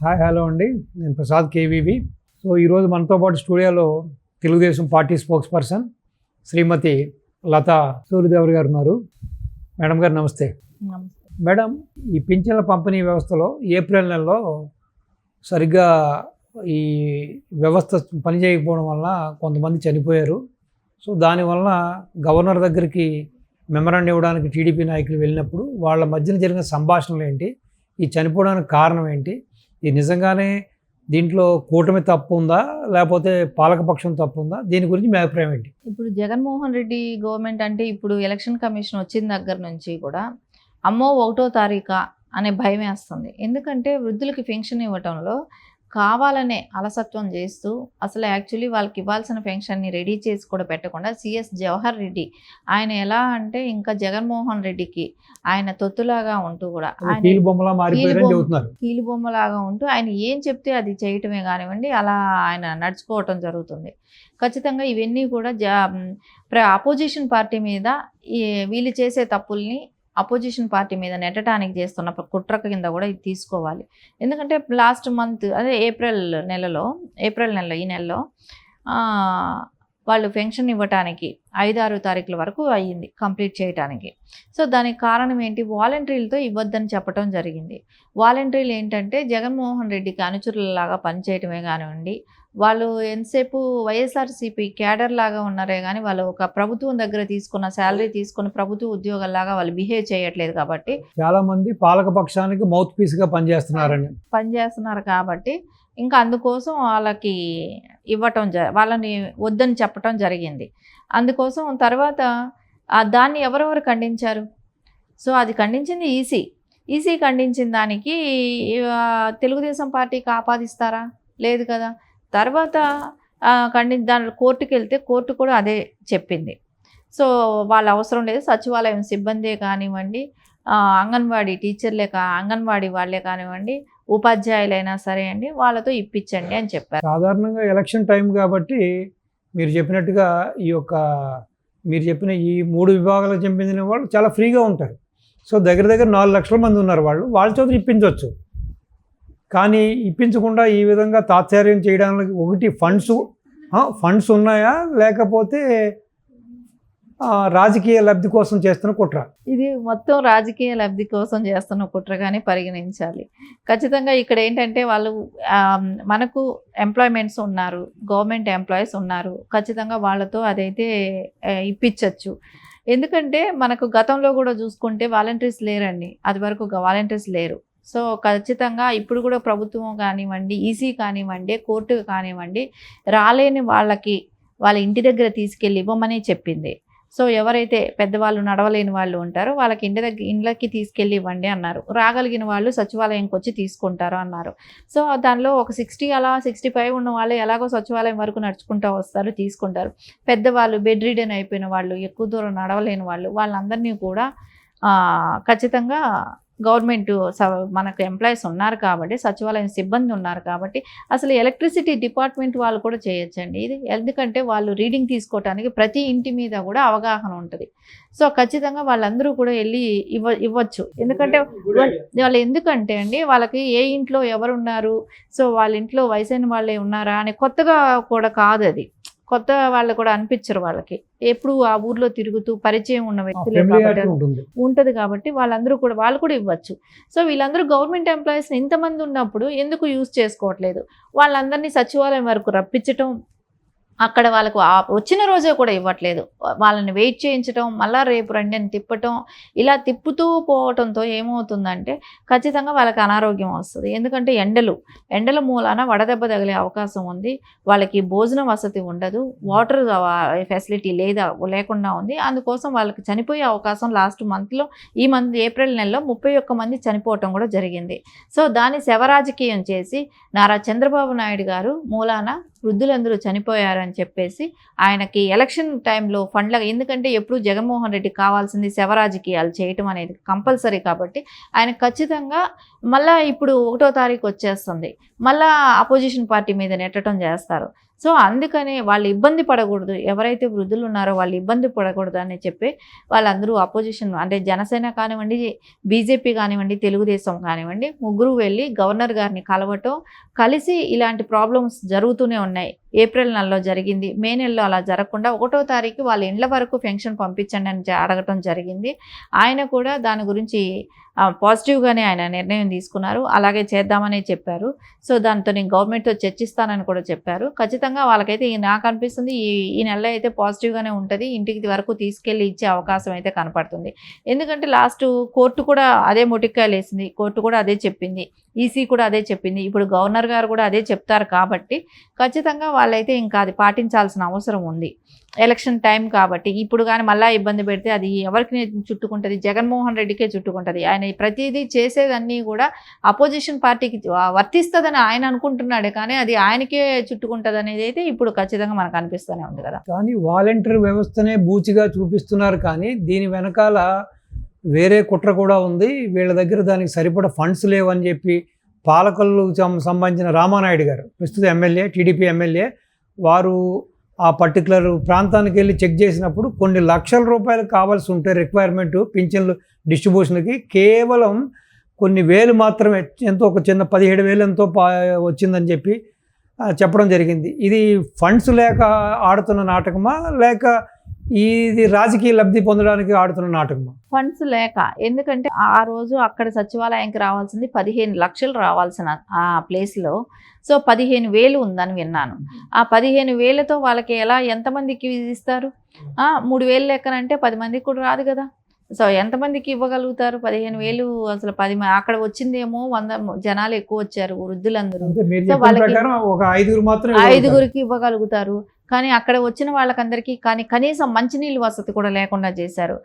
Hi hello అండి, నేను Prasad KVV. So ఈరోజు మనతో పాటు స్టూడియోలో తెలుగుదేశం పార్టీ స్పోక్స్ పర్సన్ శ్రీమతి లతా సూర్యదేవర్ గారు ఉన్నారు. మేడం గారు నమస్తే. మేడం, ఈ పింఛన్ల పంపిణీ వ్యవస్థలో ఏప్రిల్ నెలలో సరిగ్గా ఈ వ్యవస్థ పనిచేయకపోవడం వల్ల కొంతమంది చనిపోయారు. సో దానివల్ల గవర్నర్ దగ్గరికి మెమరాండం ఇవ్వడానికి టీడీపీ నాయకులు వెళ్ళినప్పుడు వాళ్ళ మధ్యన జరిగిన సంభాషణలు ఏంటి, ఈ చనిపోవడానికి కారణం ఏంటి, ఇది నిజంగానే దీంట్లో కూటమి తప్పు ఉందా లేకపోతే పాలకపక్షం తప్పు ఉందా, దీని గురించి మీ అభిప్రాయం ఏంటి? ఇప్పుడు జగన్మోహన్ రెడ్డి గవర్నమెంట్ అంటే ఇప్పుడు ఎలక్షన్ కమిషన్ వచ్చిన దగ్గర నుంచి కూడా అమ్మో 1వ తారీఖు అనే భయం వేస్తుంది. ఎందుకంటే వృద్ధులకి పెన్షన్ ఇవ్వటంలో కావాలనే అలసత్వం చేస్తూ అసలు యాక్చువల్లీ వాళ్ళకి ఇవ్వాల్సిన పెన్షన్ని రెడీ చేసి కూడా పెట్టకుండా సిఎస్ జవహర్ రెడ్డి ఆయన ఎలా అంటే ఇంకా జగన్మోహన్ రెడ్డికి ఆయన తొత్తులాగా ఉంటూ కూడా కీలుబొమ్మలాగా ఉంటూ ఆయన ఏం చెప్తే అది చేయటమే కానివ్వండి, అలా ఆయన నడుచుకోవటం జరుగుతుంది. ఖచ్చితంగా ఇవన్నీ కూడా అపోజిషన్ పార్టీ మీద వీళ్ళు చేసే తప్పుల్ని అపోజిషన్ పార్టీ మీద నెట్టడానికి చేస్తున్న కుట్ర కింద కూడా ఇది తీసుకోవాలి. ఎందుకంటే లాస్ట్ మంత్ అదే ఏప్రిల్ నెలలో ఈ నెలలో వాళ్ళు పెన్షన్ ఇవ్వటానికి 5-6 తారీఖుల వరకు అయ్యింది కంప్లీట్ చేయడానికి. సో దానికి కారణం ఏంటి, వాలంటీర్లతో ఇవ్వద్దని చెప్పడం జరిగింది. వాలంటీర్లు ఏంటంటే జగన్మోహన్ రెడ్డికి అనుచరులలాగా పనిచేయటమే కానివ్వండి, వాళ్ళు ఎంతసేపు వైఎస్ఆర్సీపీ క్యాడర్ లాగా ఉన్నారే కానీ వాళ్ళు ఒక ప్రభుత్వం దగ్గర తీసుకున్న శాలరీ తీసుకున్న ప్రభుత్వ ఉద్యోగాల్లాగా వాళ్ళు బిహేవ్ చేయట్లేదు. కాబట్టి చాలా మంది పాలక పక్షానికి మౌత్ పీస్గా పనిచేస్తున్నారు కాబట్టి ఇంకా అందుకోసం వాళ్ళకి ఇవ్వటం వాళ్ళని వద్దని చెప్పటం జరిగింది. అందుకోసం తర్వాత దాన్ని ఎవరెవరు ఖండించారు? సో అది ఖండించింది ఈసీ ఖండించిన దానికి తెలుగుదేశం పార్టీకి ఆపాదిస్తారా? లేదు కదా. తర్వాత దాని కోర్టుకి వెళ్తే కోర్టు కూడా అదే చెప్పింది. సో వాళ్ళ అవసరం లేదు, సచివాలయం సిబ్బందే కానివ్వండి, అంగన్వాడీ టీచర్లే అంగన్వాడీ వాళ్ళే కానివ్వండి, ఉపాధ్యాయులైనా సరే అండి, వాళ్ళతో ఇప్పించండి అని చెప్పారు. సాధారణంగా ఎలక్షన్ టైం కాబట్టి మీరు చెప్పినట్టుగా మీరు చెప్పిన ఈ 3 విభాగాలకు చెందిన వాళ్ళు చాలా ఫ్రీగా ఉంటారు. సో దగ్గర 4 లక్షల మంది ఉన్నారు, వాళ్ళ చేత ఇప్పించవచ్చు. కానీ ఇప్పించకుండా ఈ విధంగా తాత్సార్యం చేయడానికి ఒకటి ఫండ్స్ ఉన్నాయా లేకపోతే రాజకీయ లబ్ధి కోసం చేస్తున్న కుట్ర? ఇది మొత్తం రాజకీయ లబ్ధి కోసం చేస్తున్న కుట్రగానే పరిగణించాలి. ఖచ్చితంగా ఇక్కడ ఏంటంటే వాళ్ళు మనకు ఎంప్లాయ్మెంట్స్ ఉన్నారు, గవర్నమెంట్ ఎంప్లాయీస్ ఉన్నారు, ఖచ్చితంగా వాళ్ళతో అదైతే ఇప్పించవచ్చు. ఎందుకంటే మనకు గతంలో కూడా చూసుకుంటే వాలంటీర్స్ లేరండి, అది వరకు వాలంటీర్స్ లేరు. సో ఖచ్చితంగా ఇప్పుడు కూడా ప్రభుత్వం కానివ్వండి, ఈసీ కానివ్వండి, కోర్టు కానివ్వండి, రాలేని వాళ్ళకి వాళ్ళ ఇంటి దగ్గర తీసుకెళ్ళి ఇవ్వమని చెప్పింది. సో ఎవరైతే పెద్దవాళ్ళు నడవలేని వాళ్ళు ఉంటారో వాళ్ళకి ఇండ్లకి తీసుకెళ్ళి ఇవ్వండి అన్నారు. రాగలిగిన వాళ్ళు సచివాలయంకి వచ్చి తీసుకుంటారు అన్నారు. సో దానిలో ఒక 65 ఉన్న వాళ్ళు ఎలాగో సచివాలయం వరకు నడుచుకుంటూ వస్తారు, తీసుకుంటారు. పెద్దవాళ్ళు, బెడ్ రిడెన్ అయిపోయిన వాళ్ళు, ఎక్కువ దూరం నడవలేని వాళ్ళందరినీ కూడా ఖచ్చితంగా గవర్నమెంట్ మనకు ఎంప్లాయీస్ ఉన్నారు కాబట్టి, సచివాలయం సిబ్బంది ఉన్నారు కాబట్టి అసలు ఎలక్ట్రిసిటీ డిపార్ట్మెంట్ వాళ్ళు కూడా చేయొచ్చండి ఇది. ఎందుకంటే వాళ్ళు రీడింగ్ తీసుకోవటానికి ప్రతి ఇంటి మీద కూడా అవగాహన ఉంటుంది. సో ఖచ్చితంగా వాళ్ళందరూ కూడా వెళ్ళి ఇవ్వచ్చు. ఎందుకంటే అండి వాళ్ళకి ఏ ఇంట్లో ఎవరున్నారు, సో వాళ్ళ ఇంట్లో వయసైన వాళ్ళే ఉన్నారా అని కొత్తగా కూడా కాదు, అది కొత్త వాళ్ళు కూడా అనిపించరు. వాళ్ళకి ఎప్పుడు ఆ ఊర్లో తిరుగుతూ పరిచయం ఉన్న వ్యక్తులే కాబట్టి ఉంటుంది కాబట్టి వాళ్ళు కూడా ఇవ్వచ్చు. సో వీళ్ళందరూ గవర్నమెంట్ ఎంప్లాయీస్ ఇంతమంది ఉన్నప్పుడు ఎందుకు యూజ్ చేసుకోవట్లేదు? వాళ్ళందరినీ సచివాలయం వరకు రప్పించటం, అక్కడ వాళ్ళకు వచ్చిన రోజే కూడా ఇవ్వట్లేదు, వాళ్ళని వెయిట్ చేయించడం, మళ్ళీ రేపు రండి అని తిప్పటం, ఇలా తిప్పుతూ పోవటంతో ఏమవుతుందంటే ఖచ్చితంగా వాళ్ళకి అనారోగ్యం వస్తుంది. ఎందుకంటే ఎండల మూలాన వడదెబ్బ తగిలే అవకాశం ఉంది. వాళ్ళకి భోజన వసతి ఉండదు, వాటర్ ఫెసిలిటీ లేకుండా ఉంది. అందుకోసం వాళ్ళకి చనిపోయే అవకాశం ఈ మంత్ ఏప్రిల్ నెలలో 31 మంది చనిపోవటం కూడా జరిగింది. సో దాన్ని శవరాజకీయం చేసి నారా చంద్రబాబు నాయుడు గారు మూలాన వృద్ధులందరూ చనిపోయారని చెప్పేసి ఆయనకి ఎలక్షన్ టైంలో ఫండ్లకు, ఎందుకంటే ఎప్పుడు జగన్మోహన్ రెడ్డి కావాల్సింది శవరాజకీయాలు చేయటం అనేది కంపల్సరీ కాబట్టి ఆయన ఖచ్చితంగా మళ్ళీ ఇప్పుడు 1వ తారీఖు వచ్చేస్తుంది, మళ్ళీ అపోజిషన్ పార్టీ మీద నెట్టడం చేస్తారు. సో అందుకనే వాళ్ళు ఇబ్బంది పడకూడదు, ఎవరైతే వృద్ధులు ఉన్నారో వాళ్ళు ఇబ్బంది పడకూడదు అని చెప్పి వాళ్ళందరూ అపోజిషన్ అంటే జనసేన కానివ్వండి, బీజేపీ కానివ్వండి, తెలుగుదేశం కానివ్వండి, ముగ్గురు వెళ్ళి గవర్నర్ గారిని కలవటం, కలిసి ఇలాంటి ప్రాబ్లమ్స్ జరుగుతూనే ఉన్నాయి. ఏప్రిల్ నెలలో జరిగింది, మే నెలలో అలా జరగకుండా 1వ తారీఖు వాళ్ళ ఇండ్ల వరకు పెన్షన్ పంపించండి అని అడగటం జరిగింది. ఆయన కూడా దాని గురించి పాజిటివ్గానే ఆయన నిర్ణయం తీసుకున్నారు, అలాగే చేద్దామని చెప్పారు. సో దాంతో నేను గవర్నమెంట్తో చర్చిస్తానని కూడా చెప్పారు. ఖచ్చితంగా వాళ్ళకైతే నాకు అనిపిస్తుంది ఈ నెలలో అయితే పాజిటివ్గానే ఉంటుంది, ఇంటికి వరకు తీసుకెళ్ళి ఇచ్చే అవకాశం అయితే కనపడుతుంది. ఎందుకంటే లాస్ట్ కోర్టు కూడా అదే మొటిక్కాయలు వేసింది, కోర్టు కూడా అదే చెప్పింది, ఈసీ కూడా అదే చెప్పింది, ఇప్పుడు గవర్నర్ గారు కూడా అదే చెప్తారు. కాబట్టి ఖచ్చితంగా వాళ్ళైతే ఇంకా అది పాటించాల్సిన అవసరం ఉంది. ఎలక్షన్ టైం కాబట్టి ఇప్పుడు కానీ మళ్ళీ ఇబ్బంది పెడితే అది ఎవరికి చుట్టుకుంటుంది? జగన్మోహన్ రెడ్డికే చుట్టుకుంటుంది. ఆయన ప్రతిదీ చేసేదన్నీ కూడా అపోజిషన్ పార్టీకి వర్తిస్తుందని ఆయన అనుకుంటున్నాడే, కానీ అది ఆయనకే చుట్టుకుంటుంది అనేది అయితే ఇప్పుడు ఖచ్చితంగా మనకు అనిపిస్తూనే ఉంది కదా. కానీ వాలంటీర్ వ్యవస్థనే బూచిగా చూపిస్తున్నారు, కానీ దీని వెనకాల వేరే కుట్ర కూడా ఉంది. వీళ్ళ దగ్గర దానికి సరిపడా ఫండ్స్ లేవని చెప్పి పాలకొల్లు సంబంధించిన రామానాయుడు గారు, ప్రస్తుత ఎమ్మెల్యే, టీడీపీ ఎమ్మెల్యే, వారు ఆ పర్టికులర్ ప్రాంతానికి వెళ్ళి చెక్ చేసినప్పుడు కొన్ని లక్షల రూపాయలు కావాల్సి ఉంటే రిక్వైర్మెంట్ పింఛన్లు డిస్ట్రిబ్యూషన్కి కేవలం కొన్ని వేలు మాత్రమే, ఎంతో ఒక చిన్న 17,000 ఎంతో వచ్చిందని చెప్పి చెప్పడం జరిగింది. ఇది ఫండ్స్ లేక ఆడుతున్న నాటకమా, లేక ఇది రాజకీయ లబ్ధి పొందడానికి ఆడుతున్న నాటకమా? ఫండ్స్ లేక, ఎందుకంటే ఆ రోజు అక్కడ సచివాలయానికి రావాల్సింది 15 లక్షలు రావాల్సిన ఆ ప్లేస్లో సో 15,000 ఉందని విన్నాను. ఆ 15,000తో వాళ్ళకి ఎంతమందికి ఇస్తారు? 3,000 లెక్కనంటే 10 మందికి కూడా రాదు కదా. సో ఎంతమందికి ఇవ్వగలుగుతారు 15,000? అసలు 10 అక్కడ వచ్చిందేమో 100 జనాలు ఎక్కువ వచ్చారు, వృద్ధులందరూ. సో వాళ్ళకి ఒక 5 మాత్రం 5గురికి ఇవ్వగలుగుతారు, కానీ అక్కడ వచ్చిన వాళ్ళకందరికీ కానీ కనీసం మంచినీళ్ళు వసతి కూడా లేకుండా చేశారు.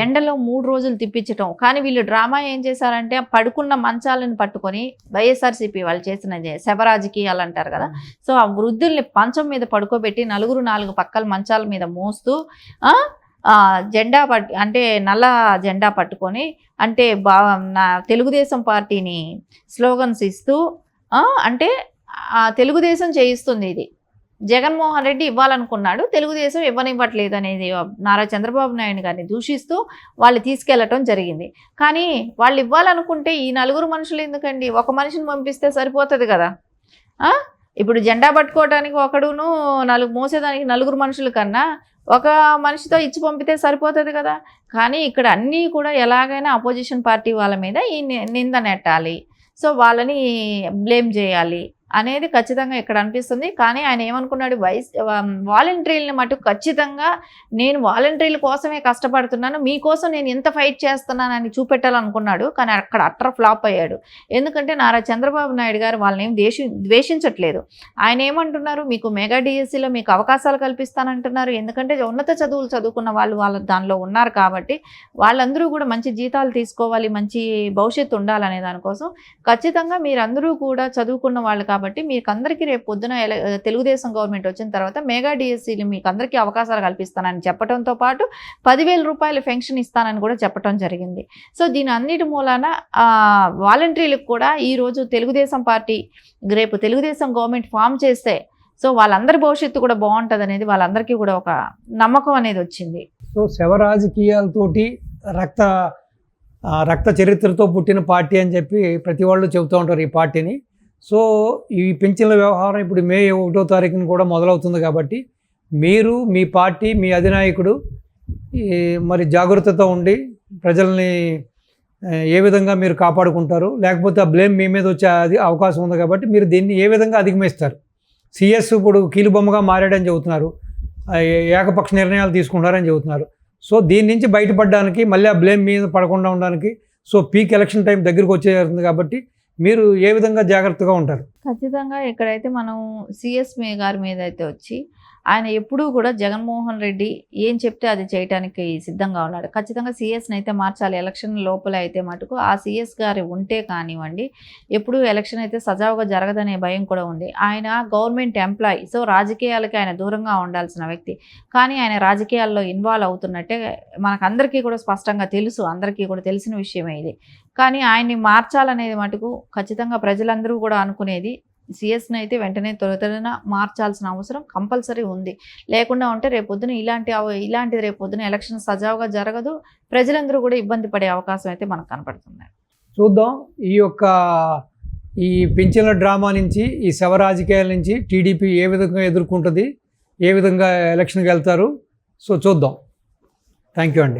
ఎండలో 3 రోజులు తిప్పించటం. కానీ వీళ్ళు డ్రామా ఏం చేశారంటే పడుకున్న మంచాలను పట్టుకొని, వైఎస్ఆర్సీపీ వాళ్ళు చేసిన శవరాజకీయాలు అంటారు కదా, సో ఆ వృద్ధుల్ని మంచం మీద పడుకోబెట్టి 4 పక్కల మంచాల మీద మోస్తూ జెండా అంటే నల్ల జెండా పట్టుకొని, అంటే తెలుగుదేశం పార్టీని స్లోగన్స్ ఇస్తూ అంటే తెలుగుదేశం చేయిస్తుంది. ఇది జగన్మోహన్ రెడ్డి ఇవ్వాలనుకున్నాడు, తెలుగుదేశం ఇవ్వనివ్వట్లేదు అనేది నారా చంద్రబాబు నాయుడు గారిని దూషిస్తూ వాళ్ళు తీసుకెళ్లటం జరిగింది. కానీ వాళ్ళు ఇవ్వాలనుకుంటే ఈ 4 మనుషులు ఎందుకండి? ఒక మనిషిని పంపిస్తే సరిపోతుంది కదా. ఇప్పుడు జెండా పట్టుకోవడానికి ఒకడును, మోసేదానికి 4 మనుషుల కన్నా ఒక మనిషితో ఇచ్చి పంపితే సరిపోతుంది కదా. కానీ ఇక్కడ అన్నీ కూడా ఎలాగైనా అపోజిషన్ పార్టీ వాళ్ళ మీద ఈ నింద నెట్టాలి, సో వాళ్ళని బ్లేమ్ చేయాలి అనేది ఖచ్చితంగా ఇక్కడ అనిపిస్తుంది. కానీ ఆయన ఏమనుకున్నాడు, వాలంటీర్లని మటుకు ఖచ్చితంగా నేను వాలంటీర్ల కోసమే కష్టపడుతున్నాను, మీకోసం నేను ఎంత ఫైట్ చేస్తున్నానని చూపెట్టాలనుకున్నాడు. కానీ అక్కడ అట్టర్ ఫ్లాప్ అయ్యాడు. ఎందుకంటే నారా చంద్రబాబు నాయుడు గారు వాళ్ళని ఏం ద్వేషించట్లేదు. ఆయన ఏమంటున్నారు, మీకు మెగా డిఎస్సిలో మీకు అవకాశాలు కల్పిస్తానంటున్నారు. ఎందుకంటే ఉన్నత చదువులు చదువుకున్న వాళ్ళు దానిలో ఉన్నారు కాబట్టి వాళ్ళందరూ కూడా మంచి జీతాలు తీసుకోవాలి, మంచి భవిష్యత్తు ఉండాలనే దానికోసం ఖచ్చితంగా మీరందరూ కూడా చదువుకున్న వాళ్ళు కాబట్టి మీకు అందరికీ రేపు పొద్దున తెలుగుదేశం గవర్నమెంట్ వచ్చిన తర్వాత మెగా డిఎస్సీలు మీకు అందరికీ అవకాశాలు కల్పిస్తానని చెప్పడంతో పాటు 10,000 రూపాయలు పెన్షన్ ఇస్తానని కూడా చెప్పడం జరిగింది. సో దీని అన్నిటి మూలాన వాలంటీర్లకు కూడా ఈరోజు తెలుగుదేశం పార్టీ రేపు తెలుగుదేశం గవర్నమెంట్ ఫామ్ చేస్తే సో వాళ్ళందరి భవిష్యత్తు కూడా బాగుంటుంది అనేది వాళ్ళందరికీ కూడా ఒక నమ్మకం అనేది వచ్చింది. సో శవ రాజకీయాలతోటి రక్త చరిత్రతో పుట్టిన పార్టీ అని చెప్పి ప్రతి వాళ్ళు చెబుతూ ఉంటారు ఈ పార్టీని. సో ఈ పింఛన్ల వ్యవహారం ఇప్పుడు మే 1వ తారీఖున కూడా మొదలవుతుంది కాబట్టి మీరు, మీ పార్టీ, మీ అధినాయకుడు మరి జాగ్రత్తతో ఉండి ప్రజల్ని ఏ విధంగా మీరు కాపాడుకుంటారు, లేకపోతే ఆ బ్లేమ్ మీ మీద వచ్చే అవకాశం ఉంది కాబట్టి మీరు దీన్ని ఏ విధంగా అధిగమిస్తారు? సిఎస్ ఇప్పుడు కీలుబొమ్మగా మారాడని చెబుతున్నారు, ఏకపక్ష నిర్ణయాలు తీసుకుంటారని చెబుతున్నారు. సో దీని నుంచి బయటపడడానికి, మళ్ళీ ఆ బ్లేమ్ మీద పడకుండా ఉండడానికి, సో పీక్ ఎలక్షన్ టైం దగ్గరకు వచ్చేస్తుంది కాబట్టి మీరు ఏ విధంగా జాగ్రత్తగా ఉంటారు? ఖచ్చితంగా ఇక్కడైతే మనం సిఎస్ గారి మీద అయితే వచ్చి ఆయన ఎప్పుడూ కూడా జగన్మోహన్ రెడ్డి ఏం చెప్తే అది చేయడానికి సిద్ధంగా ఉన్నాడు. ఖచ్చితంగా సిఎస్ని అయితే మార్చాలి. ఎలక్షన్ లోపల అయితే మటుకు ఆ సిఎస్ గారు ఉంటే కానివ్వండి, ఎప్పుడు ఎలక్షన్ అయితే సజావుగా జరగదనే భయం కూడా ఉంది. ఆయన గవర్నమెంట్ ఎంప్లాయీ, సో రాజకీయాలకి ఆయన దూరంగా ఉండాల్సిన వ్యక్తి. కానీ ఆయన రాజకీయాల్లో ఇన్వాల్వ్ అవుతున్నట్టే మనకందరికీ కూడా స్పష్టంగా తెలుసు, అందరికీ కూడా తెలిసిన విషయమే ఇది. కానీ ఆయన్ని మార్చాలనేది మటుకు ఖచ్చితంగా ప్రజలందరూ కూడా అనుకునేది సిఎస్ని అయితే వెంటనే త్వరన మార్చాల్సిన అవసరం కంపల్సరీ ఉంది. లేకుండా ఉంటే రేపొద్దున ఇలాంటిది రేపొద్దున ఎలక్షన్ సజావుగా జరగదు. ప్రజలందరూ కూడా ఇబ్బంది పడే అవకాశం అయితే మనకు కనపడుతుంది. చూద్దాం ఈ పింఛన్ల డ్రామా నుంచి, ఈ శవ రాజకీయాల నుంచి టీడీపీ ఏ విధంగా ఎదుర్కొంటుంది, ఏ విధంగా ఎలక్షన్కి వెళ్తారు. సో చూద్దాం. థ్యాంక్ యూ అండి.